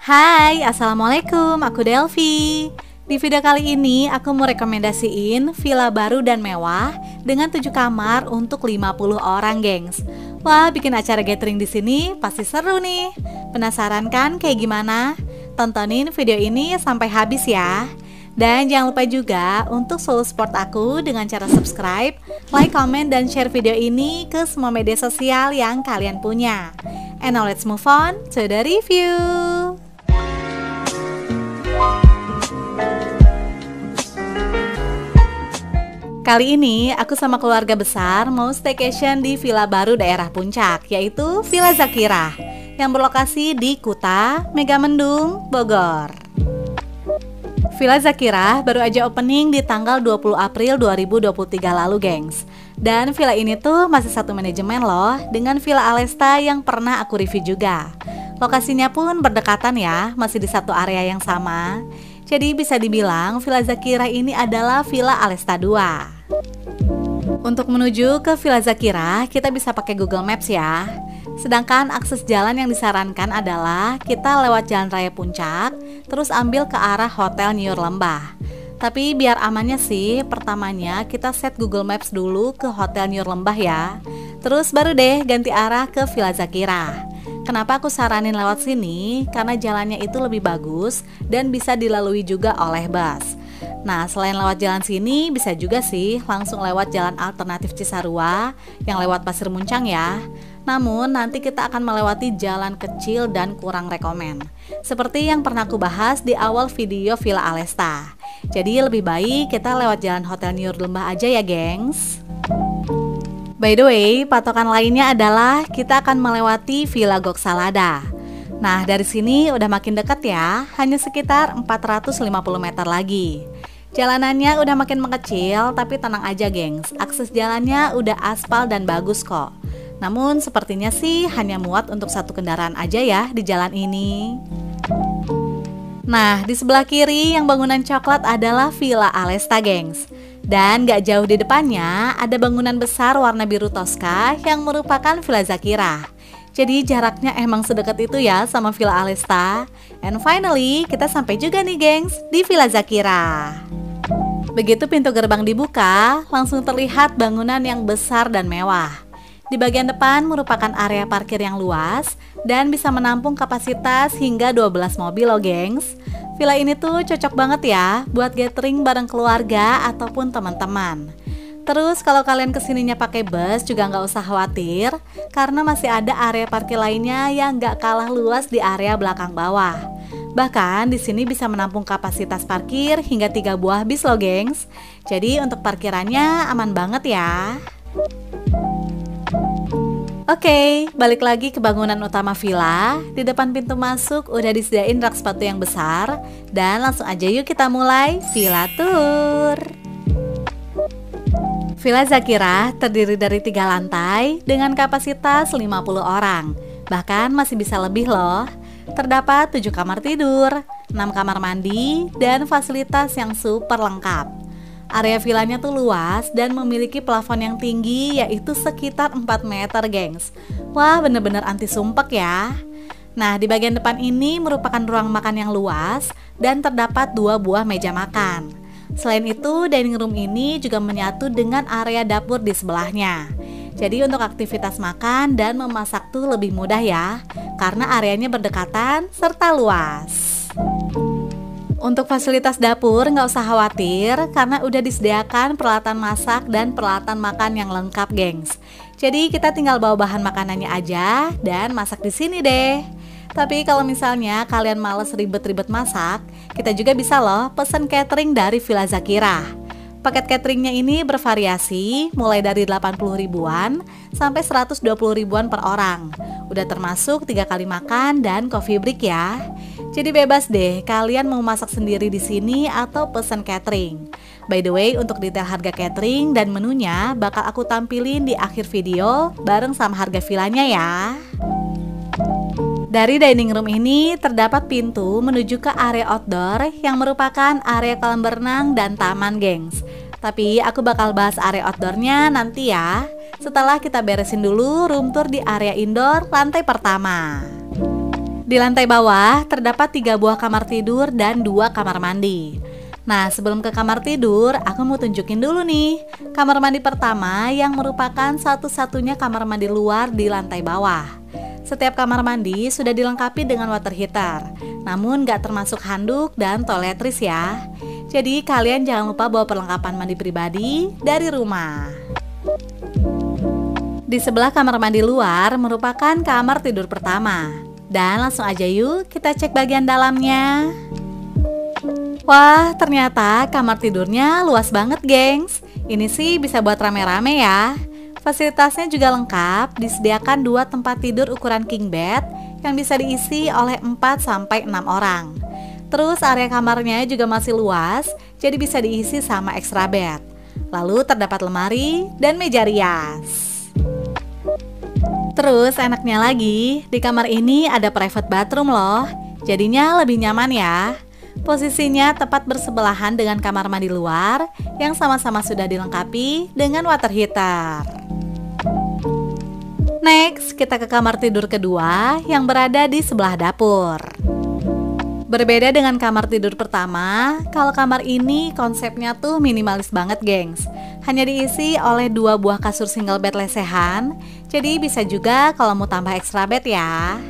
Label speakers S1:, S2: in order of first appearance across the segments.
S1: Hai, Assalamualaikum, aku Delvi. Di video kali ini aku mau rekomendasiin villa baru dan mewah dengan 7 kamar untuk 50 orang, gengs. Wah, bikin acara gathering di sini pasti seru nih. Penasaran kan kayak gimana? Tontonin video ini sampai habis ya. Dan jangan lupa juga untuk selalu support aku dengan cara subscribe, like, comment, dan share video ini ke semua media sosial yang kalian punya. And now let's move on to the review. Kali ini aku sama keluarga besar mau staycation di villa baru daerah Puncak, yaitu Villa Zakirah yang berlokasi di Kuta, Megamendung, Bogor. Villa Zakirah baru aja opening di tanggal 20 April 2023 lalu, gengs. Dan villa ini tuh masih satu manajemen loh dengan Villa Alesta yang pernah aku review juga. Lokasinya pun berdekatan ya, masih di satu area yang sama. Jadi bisa dibilang Villa Zakirah ini adalah Villa Alesta 2. Untuk menuju ke Villa Zakirah, kita bisa pakai Google Maps ya. Sedangkan akses jalan yang disarankan adalah kita lewat Jalan Raya Puncak, terus ambil ke arah Hotel Nyur Lembah. Tapi biar amannya sih, pertamanya kita set Google Maps dulu ke Hotel Nyur Lembah ya. Terus baru deh ganti arah ke Villa Zakirah. Kenapa aku saranin lewat sini? Karena jalannya itu lebih bagus dan bisa dilalui juga oleh bus. Nah, selain lewat jalan sini, bisa juga sih langsung lewat jalan alternatif Cisarua yang lewat Pasir Muncang ya. Namun nanti kita akan melewati jalan kecil dan kurang rekomen, seperti yang pernah aku bahas di awal video Villa Alesta. Jadi lebih baik kita lewat jalan Hotel Nyur Lembah aja ya, gengs. By the way, patokan lainnya adalah kita akan melewati Villa Goksalada. Nah, dari sini udah makin dekat ya, hanya sekitar 450 meter lagi. Jalanannya udah makin mengecil, tapi tenang aja, gengs. Akses jalannya udah aspal dan bagus kok. Namun sepertinya sih hanya muat untuk satu kendaraan aja ya di jalan ini. Nah, di sebelah kiri yang bangunan coklat adalah Villa Alesta, gengs. Dan gak jauh di depannya ada bangunan besar warna biru Tosca yang merupakan Villa Zakirah. Jadi jaraknya emang sedekat itu ya sama Villa Alesta. And finally kita sampai juga nih, gengs, di Villa Zakirah. Begitu pintu gerbang dibuka, langsung terlihat bangunan yang besar dan mewah. Di bagian depan merupakan area parkir yang luas dan bisa menampung kapasitas hingga 12 mobil loh, gengs. Villa ini tuh cocok banget ya buat gathering bareng keluarga ataupun teman-teman. Terus kalau kalian kesininya pakai bus juga nggak usah khawatir, karena masih ada area parkir lainnya yang nggak kalah luas di area belakang bawah. Bahkan di sini bisa menampung kapasitas parkir hingga 3 buah bis loh, gengs. Jadi untuk parkirannya aman banget ya. Oke, balik lagi ke bangunan utama villa. Di depan pintu masuk udah disediain rak sepatu yang besar. Dan langsung aja yuk kita mulai villa tour. Villa Zakirah terdiri dari 3 lantai dengan kapasitas 50 orang. Bahkan masih bisa lebih loh. Terdapat 7 kamar tidur, 6 kamar mandi, dan fasilitas yang super lengkap. Area villanya tuh luas dan memiliki plafon yang tinggi, yaitu sekitar 4 meter, gengs. Wah, bener-bener anti sumpek ya. Nah, di bagian depan ini merupakan ruang makan yang luas dan terdapat 2 buah meja makan. Selain itu, dining room ini juga menyatu dengan area dapur di sebelahnya. Jadi untuk aktivitas makan dan memasak tuh lebih mudah ya, karena areanya berdekatan serta luas. Untuk fasilitas dapur nggak usah khawatir, karena udah disediakan peralatan masak dan peralatan makan yang lengkap, gengs. Jadi kita tinggal bawa bahan makanannya aja dan masak di sini deh. Tapi kalau misalnya kalian males ribet-ribet masak, kita juga bisa loh pesen catering dari Villa Zakirah. Paket cateringnya ini bervariasi, mulai dari 80 ribuan sampai 120 ribuan per orang. Udah termasuk 3 kali makan dan coffee break ya. Jadi bebas deh kalian mau masak sendiri di sini atau pesen catering. By the way, untuk detail harga catering dan menunya bakal aku tampilin di akhir video bareng sama harga villanya ya. Dari dining room ini terdapat pintu menuju ke area outdoor yang merupakan area kolam berenang dan taman, gengs. Tapi aku bakal bahas area outdoornya nanti ya, setelah kita beresin dulu room tour di area indoor lantai pertama. Di lantai bawah terdapat 3 buah kamar tidur dan 2 kamar mandi. Nah, sebelum ke kamar tidur, aku mau tunjukin dulu nih kamar mandi pertama yang merupakan satu-satunya kamar mandi luar di lantai bawah. Setiap kamar mandi sudah dilengkapi dengan water heater, namun gak termasuk handuk dan toiletries ya. Jadi kalian jangan lupa bawa perlengkapan mandi pribadi dari rumah. Di sebelah kamar mandi luar merupakan kamar tidur pertama. Dan langsung aja yuk kita cek bagian dalamnya. Wah, ternyata kamar tidurnya luas banget, gengs. Ini sih bisa buat rame-rame ya. Fasilitasnya juga lengkap, disediakan 2 tempat tidur ukuran king bed yang bisa diisi oleh 4-6 orang. Terus area kamarnya juga masih luas, jadi bisa diisi sama extra bed. Lalu terdapat lemari dan meja rias. Terus enaknya lagi, di kamar ini ada private bathroom loh. Jadinya lebih nyaman ya. Posisinya tepat bersebelahan dengan kamar mandi luar yang sama-sama sudah dilengkapi dengan water heater. Next, kita ke kamar tidur kedua yang berada di sebelah dapur. Berbeda dengan kamar tidur pertama, kalau kamar ini konsepnya tuh minimalis banget, gengs. Hanya diisi oleh 2 buah kasur single bed lesehan, jadi bisa juga kalau mau tambah extra bed ya.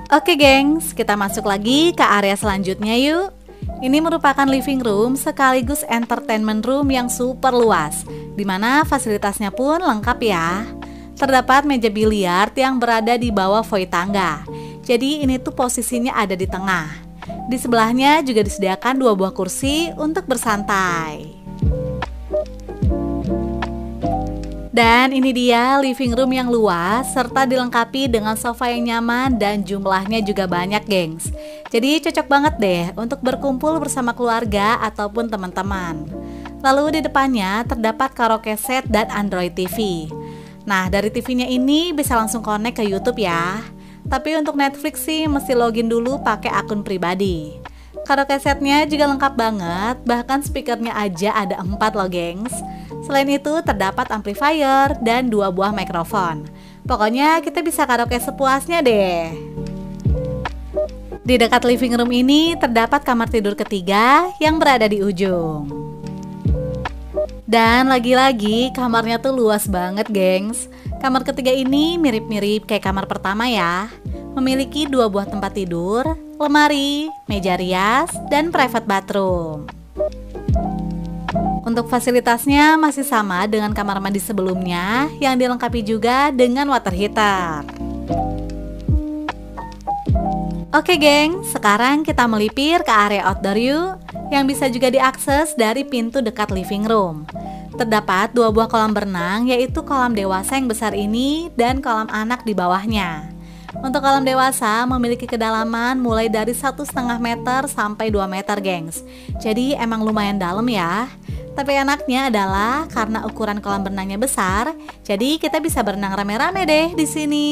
S1: Oke gengs, kita masuk lagi ke area selanjutnya yuk. Ini merupakan living room sekaligus entertainment room yang super luas, dimana fasilitasnya pun lengkap ya. Terdapat meja biliar yang berada di bawah void tangga. Jadi ini tuh posisinya ada di tengah. Di sebelahnya juga disediakan 2 buah kursi untuk bersantai. Dan ini dia living room yang luas serta dilengkapi dengan sofa yang nyaman dan jumlahnya juga banyak, gengs. Jadi cocok banget deh untuk berkumpul bersama keluarga ataupun teman-teman. Lalu di depannya terdapat karaoke set dan Android TV. Nah, dari TV-nya ini bisa langsung connect ke YouTube ya. Tapi untuk Netflix sih mesti login dulu pakai akun pribadi. Karaoke setnya juga lengkap banget, bahkan speakernya aja ada 4 loh, gengs. Selain itu terdapat amplifier dan 2 buah mikrofon. Pokoknya kita bisa karaoke sepuasnya deh. Di dekat living room ini terdapat kamar tidur ketiga yang berada di ujung. Dan lagi-lagi kamarnya tuh luas banget, gengs. Kamar ketiga ini mirip-mirip kayak kamar pertama ya. Memiliki 2 buah tempat tidur, lemari, meja rias, dan private bathroom. Untuk fasilitasnya masih sama dengan kamar mandi sebelumnya yang dilengkapi juga dengan water heater. Oke geng, sekarang kita melipir ke area outdoor yuk, yang bisa juga diakses dari pintu dekat living room. Terdapat 2 buah kolam berenang, yaitu kolam dewasa yang besar ini dan kolam anak di bawahnya. Untuk kolam dewasa memiliki kedalaman mulai dari 1,5 meter sampai 2 meter, gengs. Jadi emang lumayan dalam ya. Tapi enaknya adalah karena ukuran kolam berenangnya besar, jadi kita bisa berenang rame-rame deh di sini.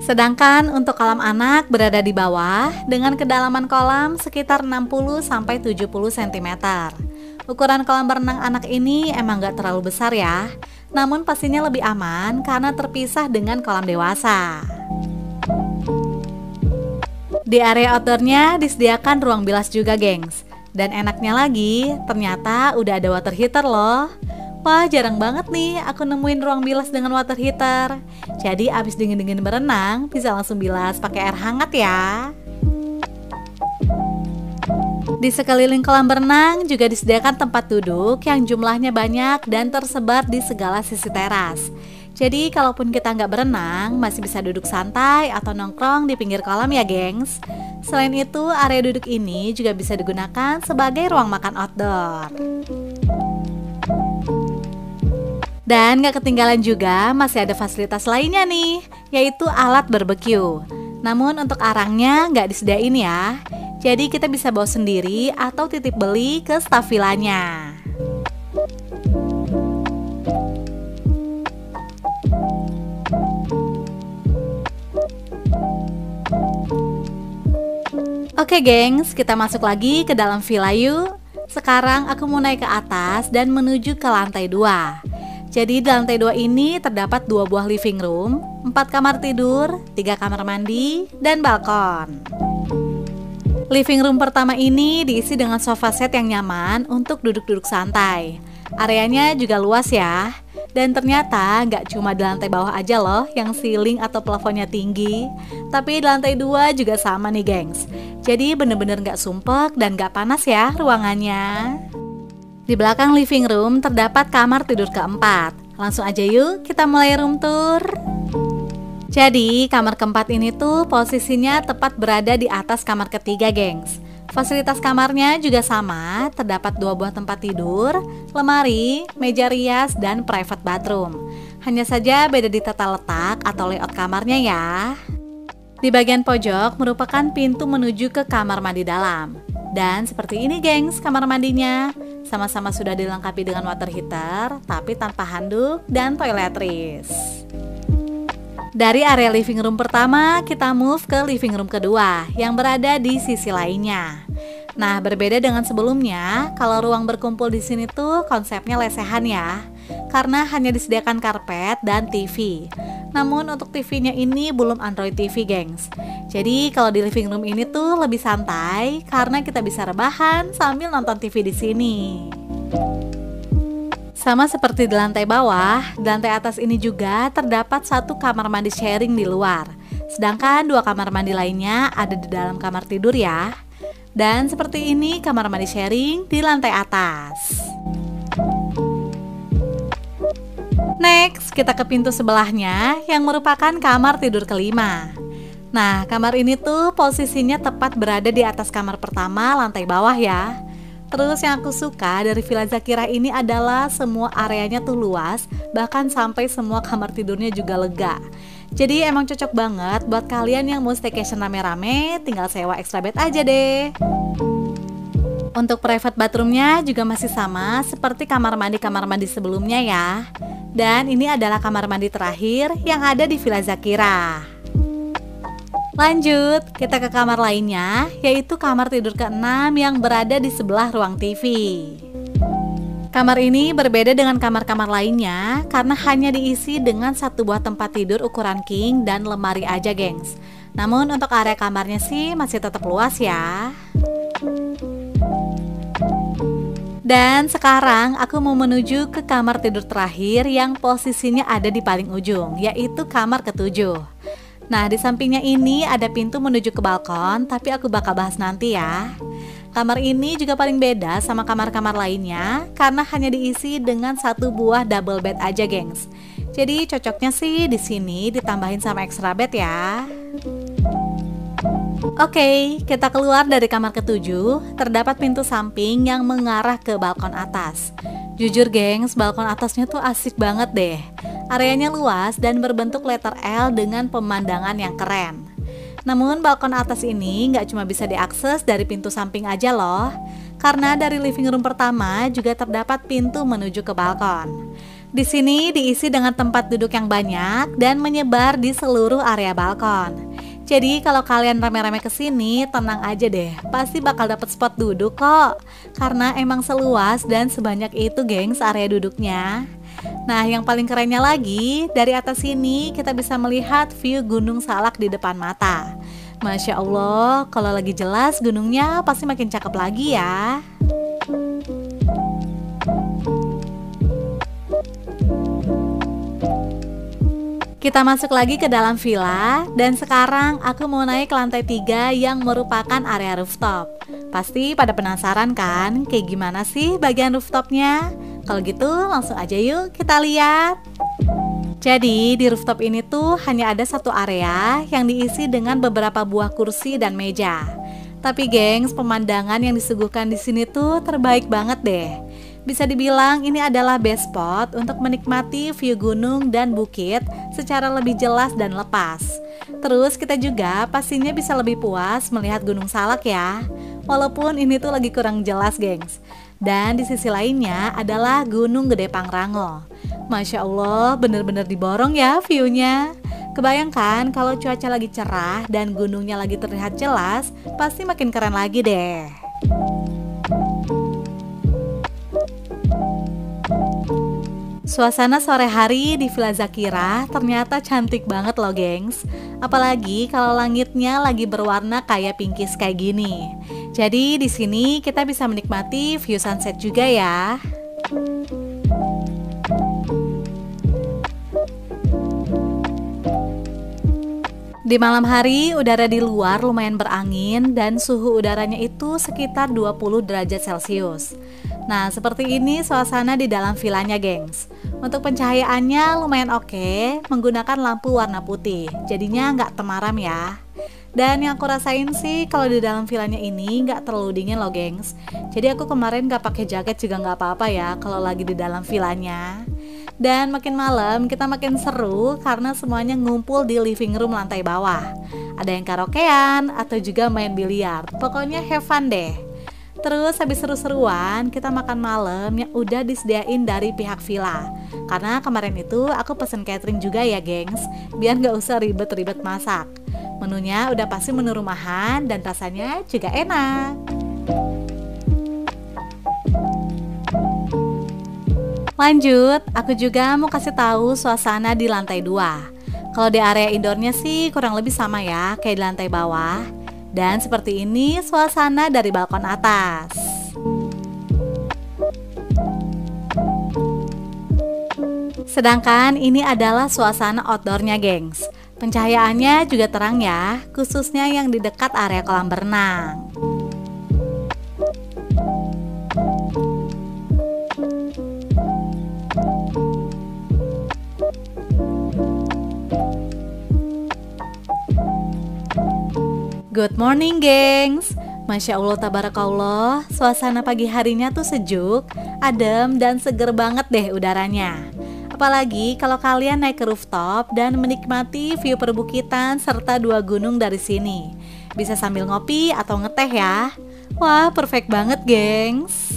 S1: Sedangkan untuk kolam anak berada di bawah dengan kedalaman kolam sekitar 60-70 cm. Ukuran kolam berenang anak ini emang gak terlalu besar ya, namun pastinya lebih aman karena terpisah dengan kolam dewasa. Di area outdoornya disediakan ruang bilas juga, gengs. Dan enaknya lagi, ternyata udah ada water heater loh. Wah, jarang banget nih aku nemuin ruang bilas dengan water heater. Jadi abis dingin-dingin berenang, bisa langsung bilas pakai air hangat ya. Di sekeliling kolam berenang juga disediakan tempat duduk yang jumlahnya banyak dan tersebar di segala sisi teras. Jadi kalaupun kita nggak berenang, masih bisa duduk santai atau nongkrong di pinggir kolam ya, gengs. Selain itu, area duduk ini juga bisa digunakan sebagai ruang makan outdoor. Dan gak ketinggalan juga masih ada fasilitas lainnya nih, yaitu alat barbeque. Namun untuk arangnya nggak disediain ya. Jadi kita bisa bawa sendiri atau titip beli ke staf villanya. Oke gengs, kita masuk lagi ke dalam villa yuk. Sekarang aku mau naik ke atas dan menuju ke lantai 2. Jadi di lantai 2 ini terdapat 2 buah living room, 4 kamar tidur, 3 kamar mandi, dan balkon. Living room pertama ini diisi dengan sofa set yang nyaman untuk duduk-duduk santai. Areanya juga luas ya. Dan ternyata nggak cuma di lantai bawah aja loh yang ceiling atau plafonnya tinggi, tapi di lantai 2 juga sama nih gengs. Jadi bener-bener nggak sumpek dan nggak panas ya ruangannya. Di belakang living room terdapat kamar tidur keempat. Langsung aja yuk kita mulai room tour. Jadi kamar keempat ini tuh posisinya tepat berada di atas kamar ketiga gengs. Fasilitas kamarnya juga sama, terdapat 2 buah tempat tidur, lemari, meja rias, dan private bathroom. Hanya saja beda di tata letak atau layout kamarnya ya. Di bagian pojok merupakan pintu menuju ke kamar mandi dalam. Dan seperti ini gengs kamar mandinya. Sama-sama sudah dilengkapi dengan water heater, tapi tanpa handuk dan toiletries. Dari area living room pertama, kita move ke living room kedua yang berada di sisi lainnya. Nah, berbeda dengan sebelumnya, kalau ruang berkumpul di sini tuh konsepnya lesehan ya, karena hanya disediakan karpet dan TV. Namun untuk TV-nya ini belum Android TV, gengs. Jadi kalau di living room ini tuh lebih santai karena kita bisa rebahan sambil nonton TV di sini. Sama seperti di lantai bawah, di lantai atas ini juga terdapat 1 kamar mandi sharing di luar. Sedangkan 2 kamar mandi lainnya ada di dalam kamar tidur ya. Dan seperti ini kamar mandi sharing di lantai atas. Next, kita ke pintu sebelahnya yang merupakan kamar tidur kelima. Nah, kamar ini tuh posisinya tepat berada di atas kamar pertama lantai bawah ya. Terus yang aku suka dari Villa Zakirah ini adalah semua areanya tuh luas, bahkan sampai semua kamar tidurnya juga lega. Jadi emang cocok banget buat kalian yang mau staycation rame-rame, tinggal sewa extra bed aja deh. Untuk private bathroomnya juga masih sama seperti kamar mandi sebelumnya ya. Dan ini adalah kamar mandi terakhir yang ada di Villa Zakirah. Lanjut, kita ke kamar lainnya, yaitu kamar tidur ke-6 yang berada di sebelah ruang TV. Kamar ini berbeda dengan kamar-kamar lainnya karena hanya diisi dengan 1 buah tempat tidur ukuran king dan lemari aja gengs. Namun untuk area kamarnya sih masih tetap luas ya. Dan sekarang aku mau menuju ke kamar tidur terakhir yang posisinya ada di paling ujung, yaitu kamar ke-7. Nah, di sampingnya ini ada pintu menuju ke balkon, tapi aku bakal bahas nanti ya. Kamar ini juga paling beda sama kamar-kamar lainnya karena hanya diisi dengan 1 buah double bed aja, gengs. Jadi cocoknya sih di sini ditambahin sama extra bed ya. Oke, kita keluar dari kamar ke-7, terdapat pintu samping yang mengarah ke balkon atas. Jujur gengs, balkon atasnya tuh asik banget deh. Areanya luas dan berbentuk letter L dengan pemandangan yang keren. Namun balkon atas ini nggak cuma bisa diakses dari pintu samping aja loh, karena dari living room pertama juga terdapat pintu menuju ke balkon. Di sini diisi dengan tempat duduk yang banyak dan menyebar di seluruh area balkon. Jadi kalau kalian rame-rame kesini, tenang aja deh, pasti bakal dapet spot duduk kok. Karena emang seluas dan sebanyak itu gengs area duduknya. Nah, yang paling kerennya lagi, dari atas sini kita bisa melihat view Gunung Salak di depan mata. Masya Allah, kalau lagi jelas gunungnya pasti makin cakep lagi ya. Kita masuk lagi ke dalam villa, dan sekarang aku mau naik ke lantai 3 yang merupakan area rooftop. Pasti pada penasaran kan, kayak gimana sih bagian rooftopnya? Kalau gitu langsung aja yuk kita lihat. Jadi di rooftop ini tuh hanya ada 1 area yang diisi dengan beberapa buah kursi dan meja. Tapi gengs, pemandangan yang disuguhkan di sini tuh terbaik banget deh. Bisa dibilang ini adalah best spot untuk menikmati view gunung dan bukit secara lebih jelas dan lepas. Terus kita juga pastinya bisa lebih puas melihat Gunung Salak ya. Walaupun ini tuh lagi kurang jelas gengs. Dan di sisi lainnya adalah Gunung Gede Pangrango. Masya Allah, bener-bener diborong ya view-nya. Kebayangkan kalau cuaca lagi cerah dan gunungnya lagi terlihat jelas, pasti makin keren lagi deh. Suasana sore hari di Villa Zakira ternyata cantik banget loh gengs. Apalagi kalau langitnya lagi berwarna kayak pinkies kayak gini. Jadi di sini kita bisa menikmati view sunset juga ya. Di malam hari, udara di luar lumayan berangin dan suhu udaranya itu sekitar 20 derajat Celcius. Nah, seperti ini suasana di dalam villanya, gengs. Untuk pencahayaannya lumayan oke, menggunakan lampu warna putih, jadinya nggak temaram ya. Dan yang aku rasain sih kalau di dalam villanya ini nggak terlalu dingin loh, gengs. Jadi aku kemarin nggak pakai jaket juga nggak apa-apa ya kalau lagi di dalam villanya. Dan makin malam kita makin seru karena semuanya ngumpul di living room lantai bawah. Ada yang karaokean atau juga main biliar. Pokoknya have fun deh. Terus habis seru-seruan kita makan malam yang udah disediain dari pihak villa. Karena kemarin itu aku pesen catering juga ya gengs, biar nggak usah ribet-ribet masak. Menunya udah pasti menu rumahan dan rasanya juga enak. Lanjut, aku juga mau kasih tahu suasana di lantai 2. Kalau di area indoornya sih kurang lebih sama ya kayak di lantai bawah. Dan seperti ini suasana dari balkon atas. Sedangkan ini adalah suasana outdoornya gengs. Pencahayaannya juga terang ya, khususnya yang di dekat area kolam berenang. Good morning gengs. Masya Allah tabarakallah, suasana pagi harinya tuh sejuk, adem dan seger banget deh udaranya. Apalagi kalau kalian naik ke rooftop dan menikmati view perbukitan serta 2 gunung dari sini. Bisa sambil ngopi atau ngeteh ya. Wah, perfect banget gengs.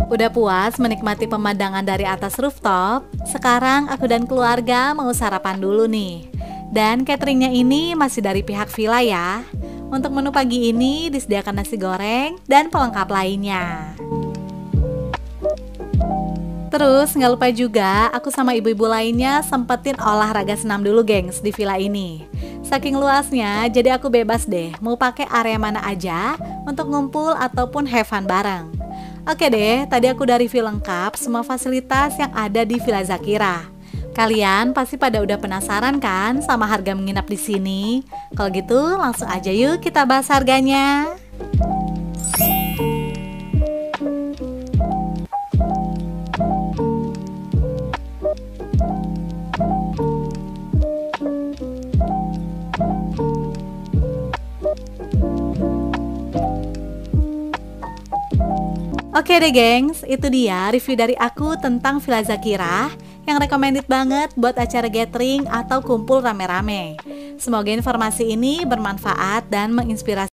S1: Udah puas menikmati pemandangan dari atas rooftop? Sekarang aku dan keluarga mau sarapan dulu nih. Dan cateringnya ini masih dari pihak villa ya. Untuk menu pagi ini disediakan nasi goreng dan pelengkap lainnya. Terus nggak lupa juga aku sama ibu-ibu lainnya sempetin olahraga senam dulu gengs di villa ini. Saking luasnya jadi aku bebas deh mau pakai area mana aja untuk ngumpul ataupun have fun bareng. Oke deh, tadi aku udah review lengkap semua fasilitas yang ada di Villa Zakira. Kalian pasti pada udah penasaran kan sama harga menginap di sini? Kalau gitu langsung aja yuk kita bahas harganya. Oke deh gengs, itu dia review dari aku tentang Villa Zakira yang recommended banget buat acara gathering atau kumpul rame-rame. Semoga informasi ini bermanfaat dan menginspirasi